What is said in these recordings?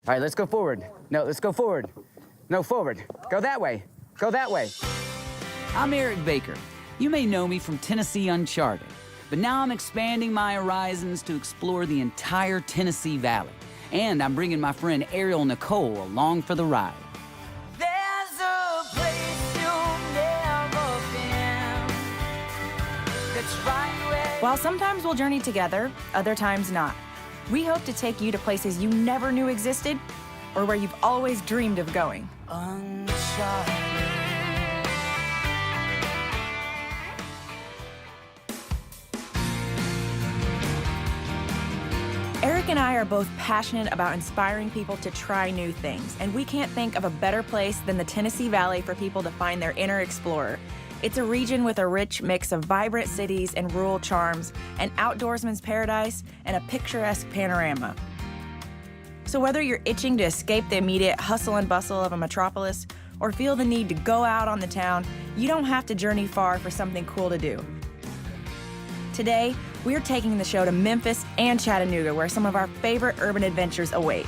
All right, let's go forward. No, let's go forward. No, forward. Go that way. Go that way. I'm Eric Baker. You may know me from Tennessee Uncharted, but now I'm expanding my horizons to explore the entire Tennessee Valley. And I'm bringing my friend Aerial Nicole along for the ride. There's a place you've never been that's right where... While sometimes we'll journey together, other times not. We hope to take you to places you never knew existed or where you've always dreamed of going. Uncharted. Eric and I are both passionate about inspiring people to try new things, and we can't think of a better place than the Tennessee Valley for people to find their inner explorer. It's a region with a rich mix of vibrant cities and rural charms, an outdoorsman's paradise, and a picturesque panorama. So whether you're itching to escape the immediate hustle and bustle of a metropolis or feel the need to go out on the town, you don't have to journey far for something cool to do. Today, we're taking the show to Memphis and Chattanooga, where some of our favorite urban adventures await.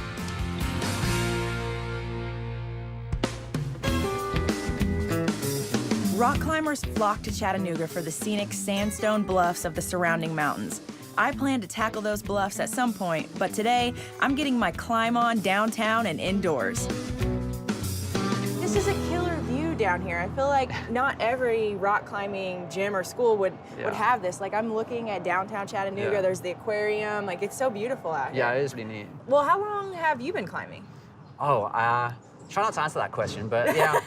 Rock climbers flock to Chattanooga for the scenic sandstone bluffs of the surrounding mountains. I plan to tackle those bluffs at some point, but today, I'm getting my climb on downtown and indoors. This is a killer view down here. I feel like not every rock climbing gym or school would have this. Like, I'm looking at downtown Chattanooga, there's the aquarium, like, it's so beautiful out here. Yeah, it is pretty neat. Well, how long have you been climbing? Oh, try not to answer that question, but yeah,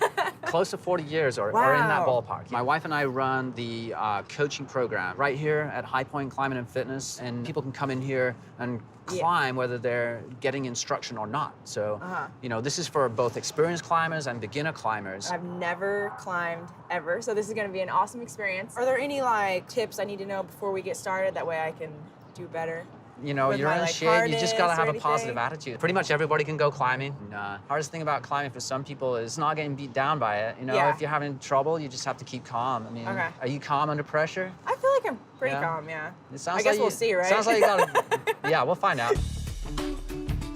close to 40 years or in that ballpark. My wife and I run the coaching program right here at High Point Climbing and Fitness, and people can come in here and climb whether they're getting instruction or not. So, you know, this is for both experienced climbers and beginner climbers. I've never climbed ever, so this is gonna be an awesome experience. Are there any like tips I need to know before we get started? That way I can do better? You know, With you're my, in like, shape, you just gotta have a harness or positive anything? attitude. Pretty much everybody can go climbing. Hardest thing about climbing for some people is not getting beat down by it. You know, if you're having trouble, you just have to keep calm. I mean, are you calm under pressure? I feel like I'm pretty calm, yeah. It sounds I guess like we'll see, right? Sounds like you gotta, yeah, we'll find out.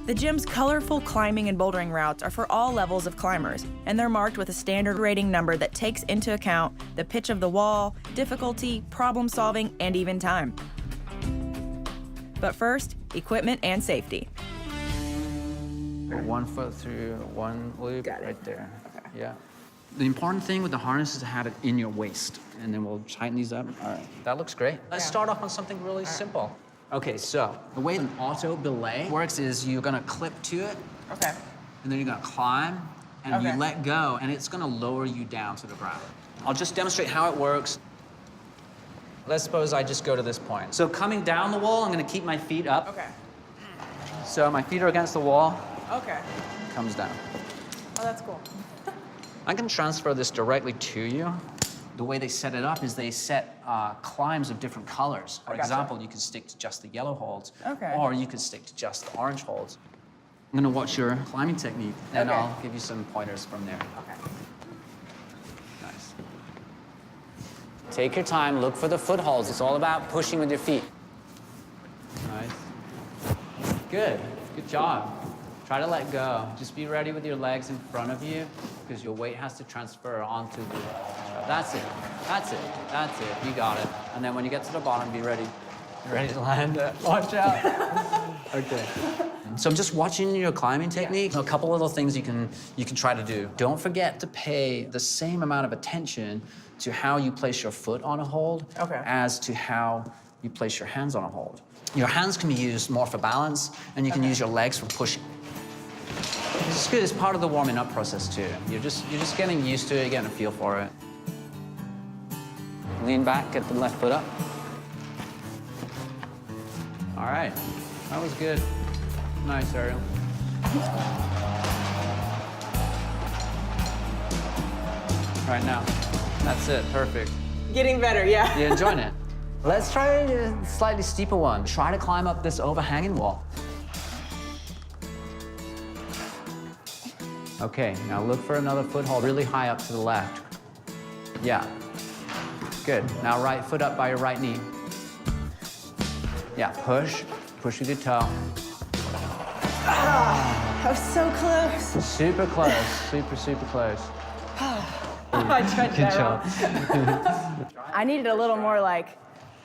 The gym's colorful climbing and bouldering routes are for all levels of climbers, and they're marked with a standard rating number that takes into account the pitch of the wall, difficulty, problem solving, and even time. But first, equipment and safety. 1 foot through one loop right there. Okay. Yeah. The important thing with the harness is to have it in your waist, and then we'll tighten these up. All right, that looks great. Let's start off on something really simple. Okay, so the way an auto belay works is you're gonna clip to it, and then you're gonna climb, and you let go, and it's gonna lower you down to the ground. I'll just demonstrate how it works. Let's suppose I just go to this point. So coming down the wall, I'm gonna keep my feet up. Okay. So my feet are against the wall. Okay. Comes down. Oh, that's cool. I can transfer this directly to you. The way they set it up is they set climbs of different colors. For example, you could stick to just the yellow holds, or you could stick to just the orange holds. I'm gonna watch your climbing technique, and I'll give you some pointers from there. Okay. Nice. Take your time, look for the footholds. It's all about pushing with your feet. Nice. Good job. Try to let go. Just be ready with your legs in front of you, because your weight has to transfer onto the... That's it. You got it. And then when you get to the bottom, be ready. You're ready to land. Watch out. Okay. So I'm just watching your climbing technique. A couple little things you can try to do. Don't forget to pay the same amount of attention to how you place your foot on a hold as to how you place your hands on a hold. Your hands can be used more for balance, and you can use your legs for pushing. It's good. It's part of the warming up process too. You're just getting used to it, getting a feel for it. Lean back, get the left foot up. All right, that was good. Nice, Ariel. Right now, that's it, perfect. Getting better, yeah. You enjoying it? Let's try a slightly steeper one. Try to climb up this overhanging wall. Okay, now look for another foothold really high up to the left. Yeah, good. Now right foot up by your right knee. Yeah, push with your toe. That was so close. Super close, super close. I tried Good that job. wrong. I needed a little more like,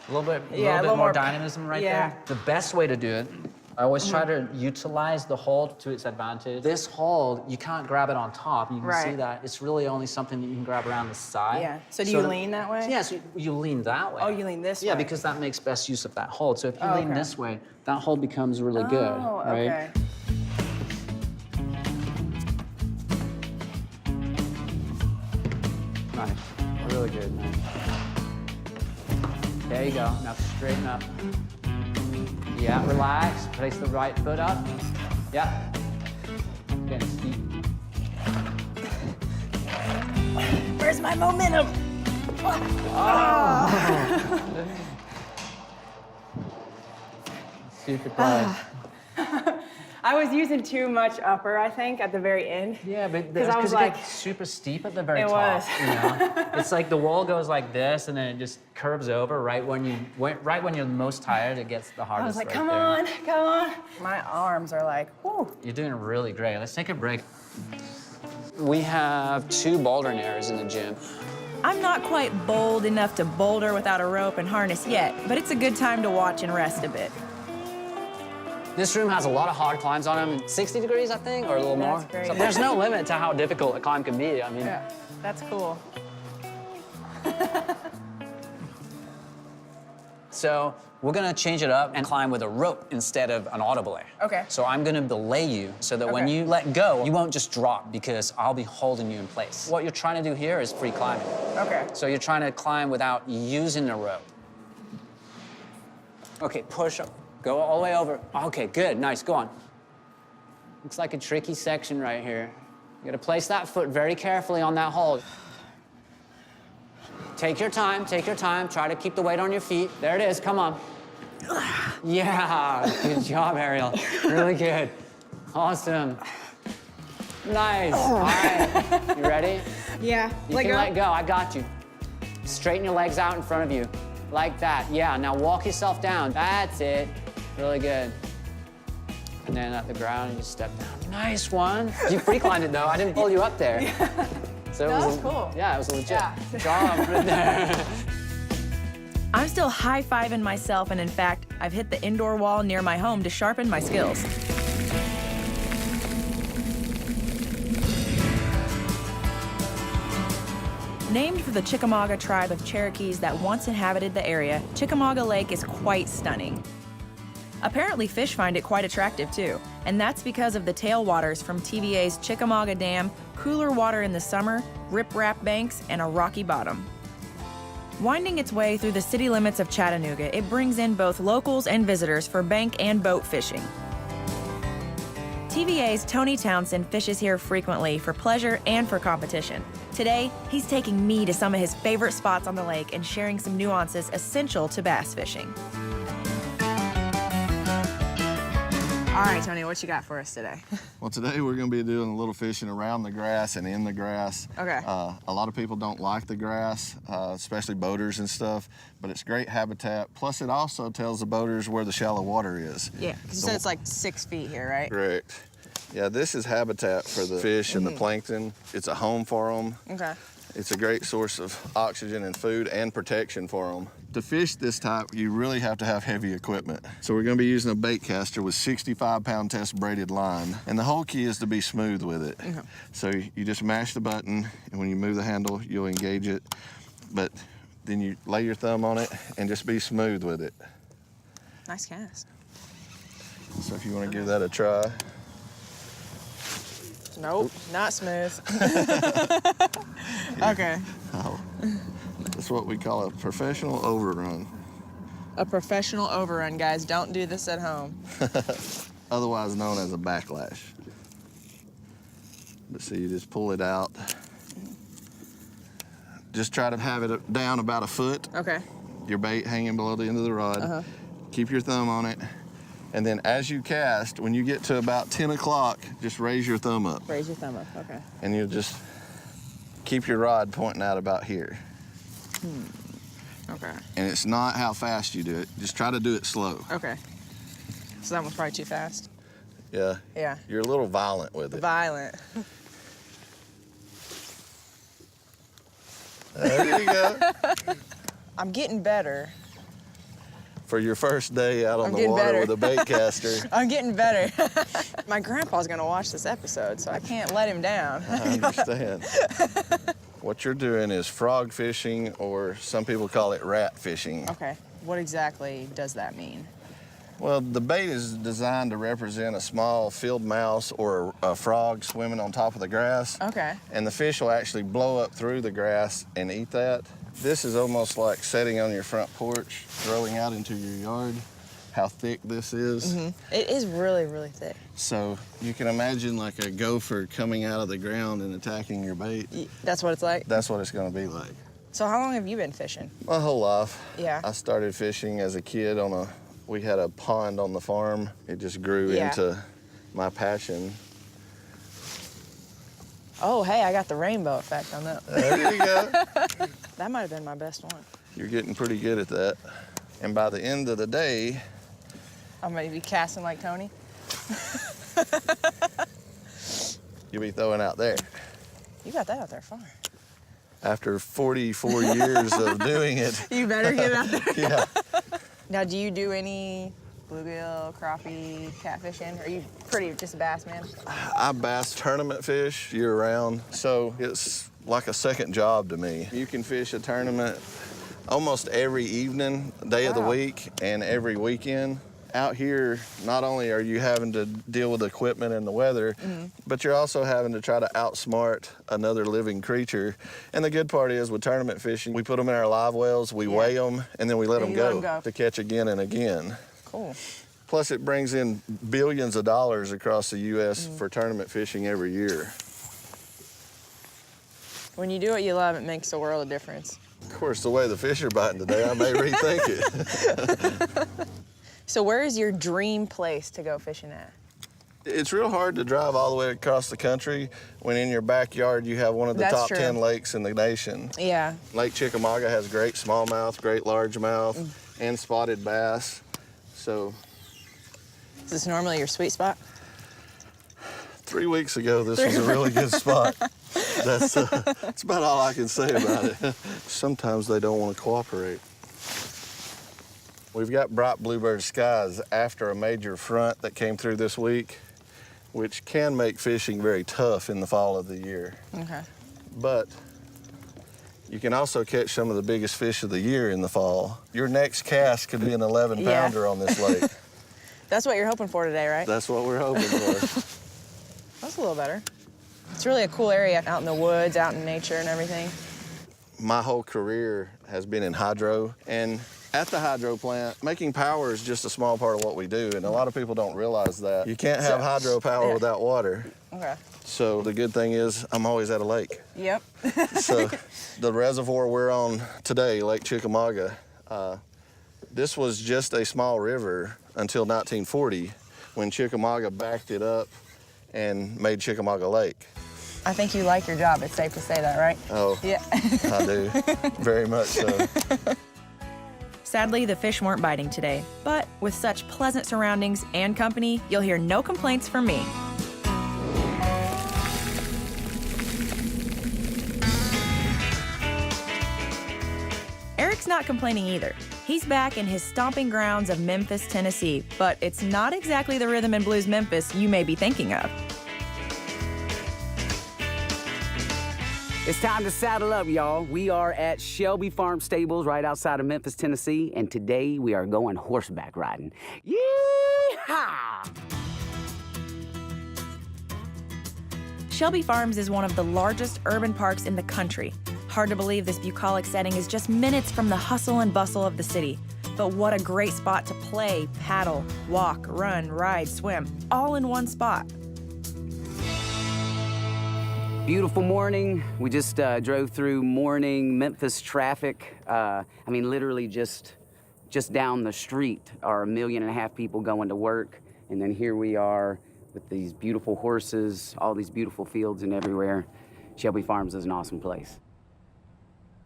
A little bit Yeah, more dynamism right yeah. there. The best way to do it, I always try to utilize the hold to its advantage. This hold, you can't grab it on top. You can see Right. that. It's really only something that you can grab around the side. Yeah. So do you lean that way? Yeah, so you lean that way. Oh, you lean this Yeah, way. because that makes best use of that hold. So if you lean okay. this way, that hold becomes really good, Oh, right? okay. Nice, really good, nice. There you go, now straighten up. Yeah, relax, place the right foot up. Yeah. Getting steep. Where's my momentum? Super close. I was using too much upper, I think, at the very end. Yeah, but Because I was it like, gets super steep at the very It top. was. You know? It's like the wall goes like this, and then it just curves over right when you're most tired. It gets the hardest. I was like, right come there. on, come on. My arms are like, whoo. You're doing really great. Let's take a break. We have 2 bouldering areas in the gym. I'm not quite bold enough to boulder without a rope and harness yet, but it's a good time to watch and rest a bit. This room has a lot of hard climbs on them, 60 degrees, I think, or a little more. That's great. So there's no limit to how difficult a climb can be. I mean, Yeah, that's cool. So we're gonna change it up and climb with a rope instead of an auto belay. Okay. So I'm gonna belay you so that when Okay. you let go, you won't just drop because I'll be holding you in place. What you're trying to do here is free climbing. Okay. So you're trying to climb without using the rope. Okay, push up. Go all the way over. Okay, good, nice, go on. Looks like a tricky section right here. You gotta place that foot very carefully on that hold. Take your time, try to keep the weight on your feet. There it is, come on. Yeah, good job, Ariel. Really good. Awesome. Nice, all right. You ready? Yeah, You can let go, I got you. Straighten your legs out in front of you, like that. Yeah, now walk yourself down. That's it, really good. And then at the ground, you just step down. Nice one. You free climbed it though, I didn't pull you up there. So No, it was that's cool. Yeah, it was legit. Yeah. Good job right there. I'm still high-fiving myself, and in fact, I've hit the indoor wall near my home to sharpen my skills. Named for the Chickamauga tribe of Cherokees that once inhabited the area, Chickamauga Lake is quite stunning. Apparently, fish find it quite attractive too, and that's because of the tailwaters from TVA's Chickamauga Dam, cooler water in the summer, rip-rap banks, and a rocky bottom. Winding its way through the city limits of Chattanooga, it brings in both locals and visitors for bank and boat fishing. TVA's Tony Townsend fishes here frequently for pleasure and for competition. Today, he's taking me to some of his favorite spots on the lake and sharing some nuances essential to bass fishing. All right, Tony, what you got for us today? Well, today we're going to be doing a little fishing around the grass and in the grass. Okay. A lot of people don't like the grass, especially boaters and stuff, but it's great habitat. Plus, it also tells the boaters where the shallow water is. Yeah, because you said it's like 6 feet here, right? Correct. Yeah, this is habitat for the fish and the plankton. It's a home for them. Okay. It's a great source of oxygen and food and protection for them. To fish this type, you really have to have heavy equipment. So we're gonna be using a bait caster with 65-pound test braided line. And the whole key is to be smooth with it. Okay. So you just mash the button, and when you move the handle, you'll engage it. But then you lay your thumb on it and just be smooth with it. Nice cast. So if you wanna give that a try. Nope, not smooth. Okay. Oh, that's what we call a professional overrun, A professional overrun, guys. Don't do this at home. otherwise known as a backlash. But see, you just pull it out. Just try to have it down about a foot. Okay. Your bait hanging below the end of the rod. Keep your thumb on it. And then as you cast, when you get to about 10 o'clock, just raise your thumb up. Raise your thumb up, okay. And you'll just keep your rod pointing out about here. Okay. And it's not how fast you do it. Just try to do it slow. Okay. So that one's probably too fast. Yeah. Yeah. You're a little violent with it. Violent. There you go. I'm getting better. For your first day out on I'm the getting water better. with a bait caster. I'm getting better. My grandpa's gonna watch this episode, so I can't let him down. I understand. What you're doing is frog fishing, or some people call it rat fishing. Okay, what exactly does that mean? Well, the bait is designed to represent a small field mouse or a frog swimming on top of the grass. Okay. And the fish will actually blow up through the grass and eat that. This is almost like sitting on your front porch, throwing out into your yard, how thick this is. It is really, really thick. So you can imagine like a gopher coming out of the ground and attacking your bait. That's what it's like? That's what it's gonna be like. So how long have you been fishing? My whole life. Yeah. I started fishing as a kid we had a pond on the farm. It just grew Yeah. into my passion. Oh, hey, I got the rainbow effect on that. There you go. That might have been my best one. You're getting pretty good at that. And by the end of the day, I'm gonna be casting like Tony. you'll be throwing out there. You got that out there far. After 44 years of doing it. You better get out there. Yeah. Now, do you do any bluegill, crappie, catfishing? Or are you pretty just a bass man? I bass tournament fish year round, so it's like a second job to me. You can fish a tournament almost every evening, day of the Wow. week, and every weekend. Out here, not only are you having to deal with the equipment and the weather, but you're also having to try to outsmart another living creature. And the good part is with tournament fishing, we put them in our live wells, we weigh them, and then we let And them you let go 'em go. to catch again and again. Cool. Plus, it brings in billions of dollars across the U.S. for tournament fishing every year. When you do what you love, it makes a world of difference. Of course, the way the fish are biting today, I may rethink it. So where is your dream place to go fishing at? It's real hard to drive all the way across the country when in your backyard you have one of the That's top true. 10 lakes in the nation. Yeah. Lake Chickamauga has great smallmouth, great largemouth, and spotted bass. So Is this normally your sweet spot? 3 weeks ago, this was a really good spot. That's about all I can say about it. Sometimes they don't want to cooperate. We've got bright bluebird skies after a major front that came through this week, which can make fishing very tough in the fall of the year. Okay. But you can also catch some of the biggest fish of the year in the fall. Your next cast could be an 11-pounder on this lake. That's what you're hoping for today, right? That's what we're hoping for. That's a little better. It's really a cool area out in the woods, out in nature and everything. My whole career has been in hydro, and at the hydro plant, making power is just a small part of what we do, and a lot of people don't realize that. You can't have hydropower without water. Okay. So the good thing is I'm always at a lake. Yep. So the reservoir we're on today, Lake Chickamauga, this was just a small river until 1940 when Chickamauga backed it up and made Chickamauga Lake. I think you like your job. It's safe to say that, right? Oh, Yeah. I do, very much so. Sadly, the fish weren't biting today, but with such pleasant surroundings and company, you'll hear no complaints from me. Erick's not complaining either. He's back in his stomping grounds of Memphis, Tennessee, but it's not exactly the rhythm and blues Memphis you may be thinking of. It's time to saddle up, y'all. We are at Shelby Farm Stables right outside of Memphis, Tennessee, and today we are going horseback riding. Yee-haw! Shelby Farms is one of the largest urban parks in the country. Hard to believe this bucolic setting is just minutes from the hustle and bustle of the city. But what a great spot to play, paddle, walk, run, ride, swim, all in one spot. Beautiful morning. We just drove through morning Memphis traffic. Literally just down the street are 1.5 million people going to work. And then here we are with these beautiful horses, all these beautiful fields and everywhere. Shelby Farms is an awesome place.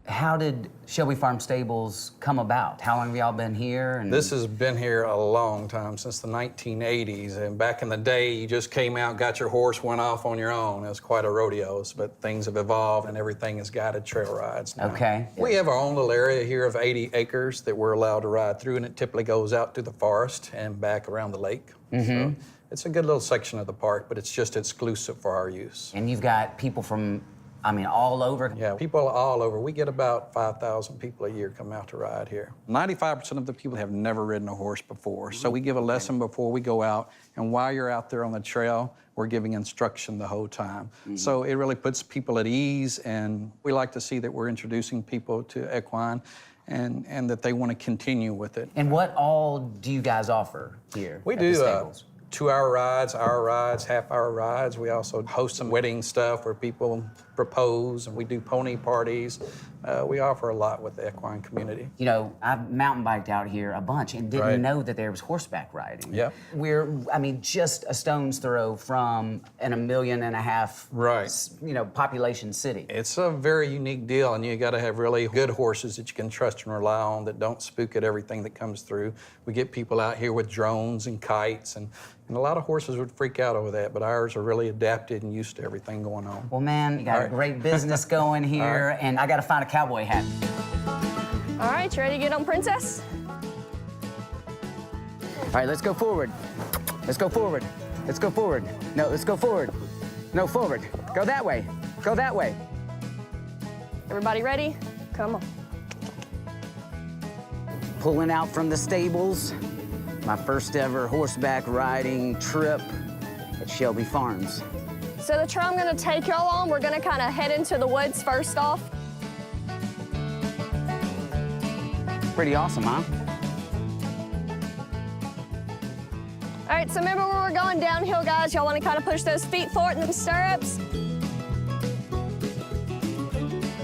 How did Shelby Farm Stables come about? How long have y'all been here? And This has been here a long time, since the 1980s. And back in the day, you just came out, got your horse, went off on your own. It was quite a rodeo, but things have evolved and everything is guided trail rides now. Okay. We have our own little area here of 80 acres that we're allowed to ride through, and it typically goes out to the forest and back around the lake. So it's a good little section of the park, but it's just exclusive for our use. And you've got people from, I mean, all over? Yeah, people all over. We get about 5,000 people a year come out to ride here. 95% of the people have never ridden a horse before, so we give a lesson before we go out, and while you're out there on the trail, we're giving instruction the whole time. So it really puts people at ease, and we like to see that we're introducing people to equine and that they want to continue with it. And what all do you guys offer here We at the do stables? 2-hour rides, hour rides, half-hour rides. We also host some wedding stuff where people propose, and we do pony parties. We offer a lot with the equine community. You know, I've mountain biked out here a bunch and didn't Right. know that there was horseback riding. Yep. We're, I mean, just a stone's throw from an 1.5 million, Right. you know, population city. It's a very unique deal, and you got to have really good horses that you can trust and rely on, that don't spook at everything that comes through. We get people out here with drones and kites, and a lot of horses would freak out over that, but ours are really adapted and used to everything going on. Well, man, you got a right. great business going here, and I got to find a cowboy hat. All right, you ready to get on, Princess? All right, let's go forward. Let's go forward. Let's go forward. No, let's go forward. No, forward. Go that way. Go that way. Everybody ready? Come on. Pulling out from the stables. My first ever horseback riding trip at Shelby Farms. So the trail I'm gonna take y'all on, we're gonna kind of head into the woods first off. Pretty awesome, huh? All right, so remember when we're going downhill, guys, y'all wanna kind of push those feet forward in the stirrups.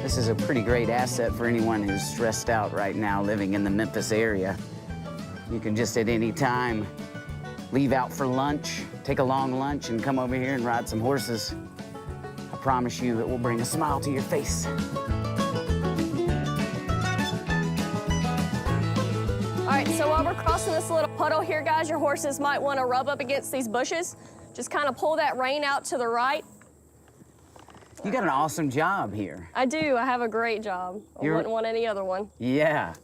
This is a pretty great asset for anyone who's stressed out right now living in the Memphis area. You can just at any time leave out for lunch, take a long lunch, and come over here and ride some horses. I promise you it will bring a smile to your face. All right, so while we're crossing this little puddle here, guys, your horses might want to rub up against these bushes. Just kind of pull that rein out to the right. You got an awesome job here. I do, I have a great job. I wouldn't want any other one. Yeah.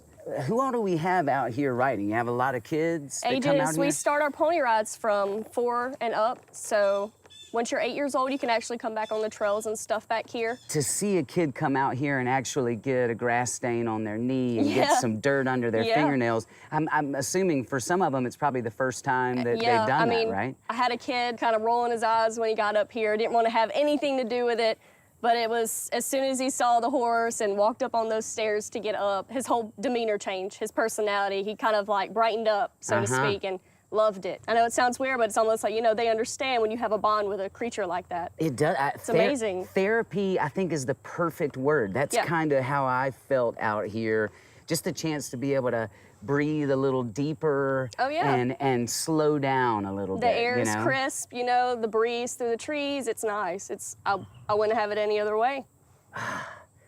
Who all do we have out here riding? You have a lot of kids that come out Ages, here? we start our pony rides from 4 and up, so once you're 8 years old, you can actually come back on the trails and stuff back here. To see a kid come out here and actually get a grass stain on their knee and get some dirt under their fingernails, I'm assuming for some of them it's probably the first time that they've done that, right? I had a kid kind of rolling his eyes when he got up here, didn't want to have anything to do with it, but it was as soon as he saw the horse and walked up on those stairs to get up, his whole demeanor changed, his personality, he kind of like brightened up, so to speak, and loved it. I know it sounds weird, but it's almost like, you know, they understand when you have a bond with a creature like that. It does. It's amazing. Therapy, I think, is the perfect word. That's kind of how I felt out here. Just the chance to be able to breathe a little deeper and slow down a little bit. The air is you know? crisp, you know, the breeze through the trees, it's nice. I wouldn't have it any other way.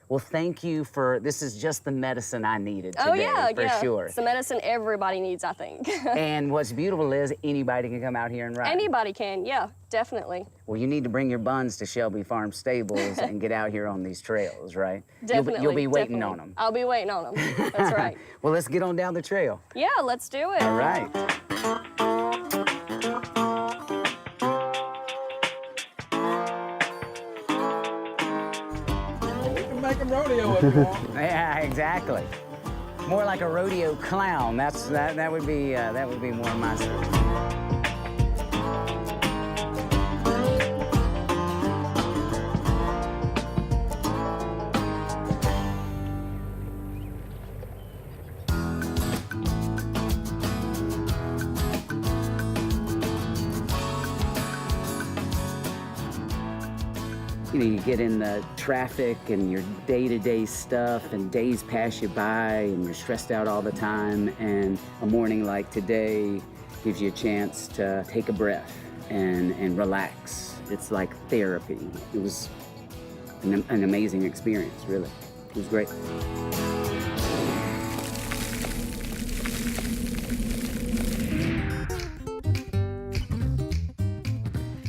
Well, thank you for, this is just the medicine I needed today, for sure. It's the medicine everybody needs, I think. And what's beautiful is anybody can come out here and ride. Anybody can, yeah, definitely. Well, you need to bring your buns to Shelby Farm Stables and get out here on these trails, right? Definitely. You'll be waiting on them. I'll be waiting on them. That's right. Well, let's get on down the trail. Yeah, let's do it. All right. We can make them rodeo if you want. Yeah, exactly. More like a rodeo clown. That would be more my style. You know, you get in the traffic and your day-to-day stuff, and days pass you by, and you're stressed out all the time, and a morning like today gives you a chance to take a breath and relax. It's like therapy. It was an amazing experience, really. It was great.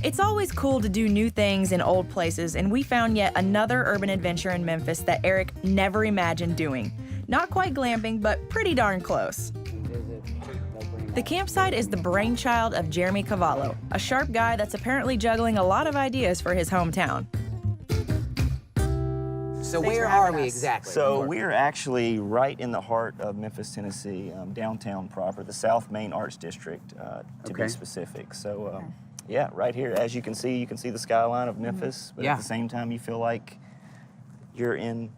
It's always cool to do new things in old places, and we found yet another urban adventure in Memphis that Eric never imagined doing. Not quite glamping, but pretty darn close. The campsite is the brainchild of Jeremy Cavallo, a sharp guy that's apparently juggling a lot of ideas for his hometown. So where are we exactly? So we're actually right in the heart of Memphis, Tennessee, downtown proper, the South Main Arts District, to be specific. So yeah, right here, as you can see the skyline of Memphis, but at the same time you feel like you're in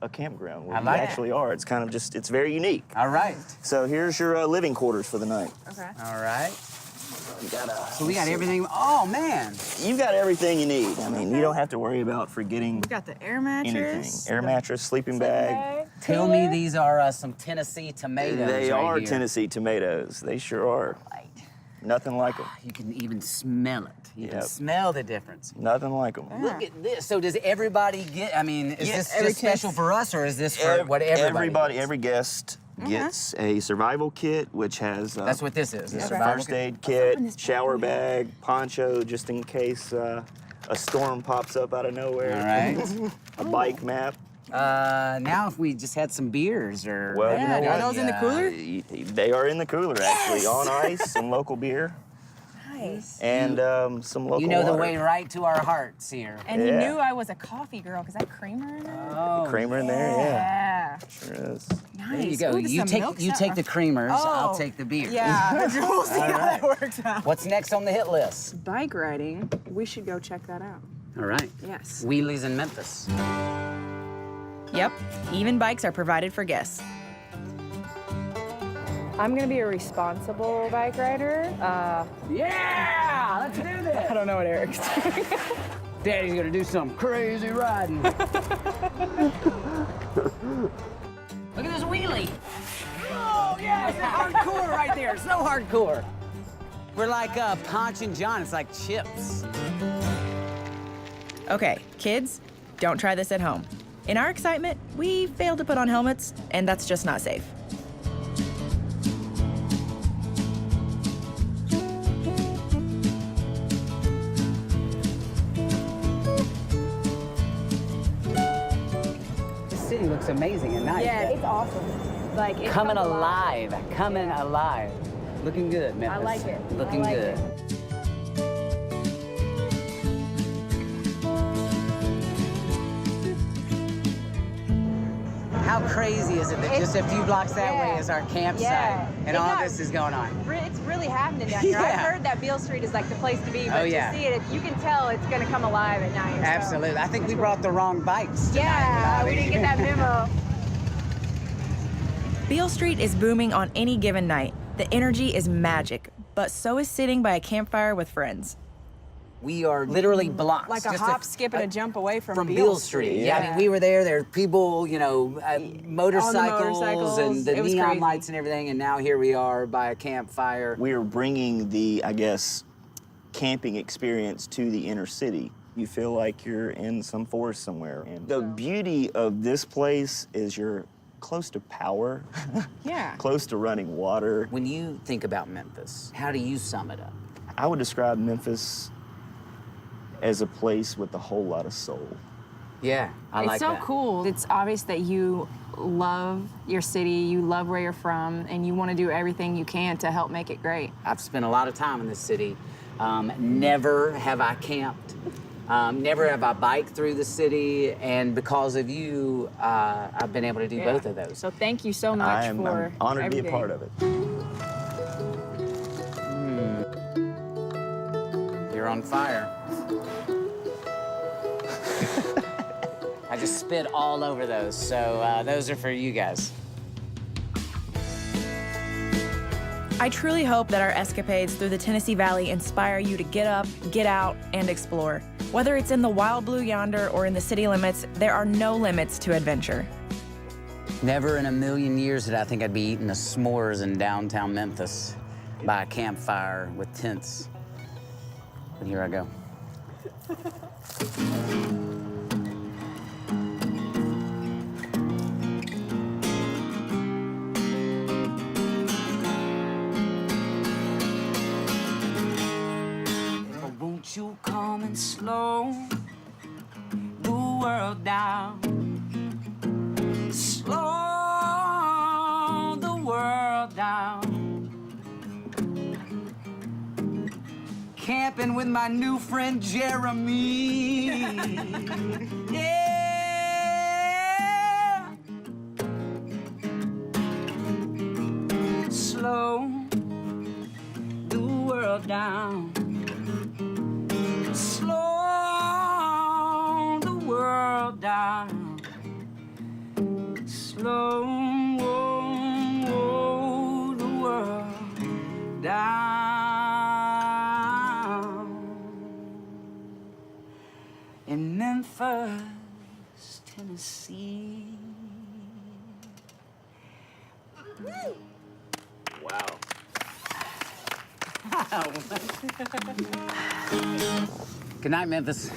a campground where you actually are. It's kind of just, it's very unique. All right. So here's your living quarters for the night. Okay. All right. So we got everything. Oh, man. You've got everything you need. I mean, you don't have to worry about forgetting We got the air mattress. anything. Air mattress, sleeping bag. Tell me these are some Tennessee tomatoes. They right are here. Tennessee tomatoes. They sure are. Nothing like them. You can even smell it. You can Yep. smell the difference. Nothing like them. Look at this. So does everybody get, I mean, is this just special for us, or is this for what everybody gets? Every guest gets a survival kit, which has That's what this is. a survival first aid kit, shower bag, poncho, just in case a storm pops up out of nowhere. All right. A bike map. Now if we just had some beers or... Well, you know what? Are those in the cooler? They are in the cooler, actually, on ice, some local beer. Nice. And some local You know the water. way right to our hearts here. And you Yeah. knew I was a coffee girl, because that creamer in there? Oh, Creamer in there, Yeah. Sure is. Nice. there you go. Ooh, You take the creamers, I'll take the beer. Yeah, we'll see how that works out. What's next on the hit list? Bike riding, we should go check that out. All right. Yes. Wheelies in Memphis. Yep, even bikes are provided for guests. I'm gonna be a responsible bike rider. Yeah! Let's do this! I don't know what Eric's doing. Daddy's gonna do some crazy riding. Look at this wheelie. Oh, yeah, it's hardcore right there. So hardcore. We're like Ponch and John. It's like chips. Okay, kids, don't try this at home. In our excitement, we failed to put on helmets, and that's just not safe. The city looks amazing at night. Yeah, it's awesome. Like it's Coming come alive. Coming alive. Looking good, Memphis. I like it. Looking I like good. it. How crazy is it that just a few blocks that way is our campsite Yeah. and all this is going on? It's really happening down here. Yeah. I've heard that Beale Street is like the place to be, but Oh, yeah. to see it, you can tell it's gonna come alive at night. so. Absolutely. I think we brought the wrong bikes tonight. Yeah, we didn't get that memo. Beale Street is booming on any given night. The energy is magic, but so is sitting by a campfire with friends. We are literally blocks. Like a just hop, skip, and a jump away from Beale Street. Yeah, I mean, we were there. There were people, you know, motorcycles and the It was neon crazy. lights and everything. And now here we are by a campfire. We are bringing the, I guess, camping experience to the inner city. You feel like you're in some forest somewhere. And the beauty of this place is you're close to power, Yeah. close to running water. When you think about Memphis, how do you sum it up? I would describe Memphis as a place with a whole lot of soul. Yeah, I like It's so that. cool. It's obvious that you love your city, you love where you're from, and you want to do everything you can to help make it great. I've spent a lot of time in this city. Never have I camped. Never have I biked through the city. And because of you, I've been able to do both of those. So thank you so much I'm for honored to be a everything. part of it. You're on fire. I just spit all over those, so those are for you guys. I truly hope that our escapades through the Tennessee Valley inspire you to get up, get out, and explore. Whether it's in the wild blue yonder or in the city limits, there are no limits to adventure. Never in a million years did I think I'd be eating the s'mores in downtown Memphis by a campfire with tents. But here I go. the world down. Slow the world down. Camping with my new friend Jeremy. Yeah. Slow the world down. Slow the world down. Slow the world down. In Memphis, Tennessee. Wow. Good night, Memphis.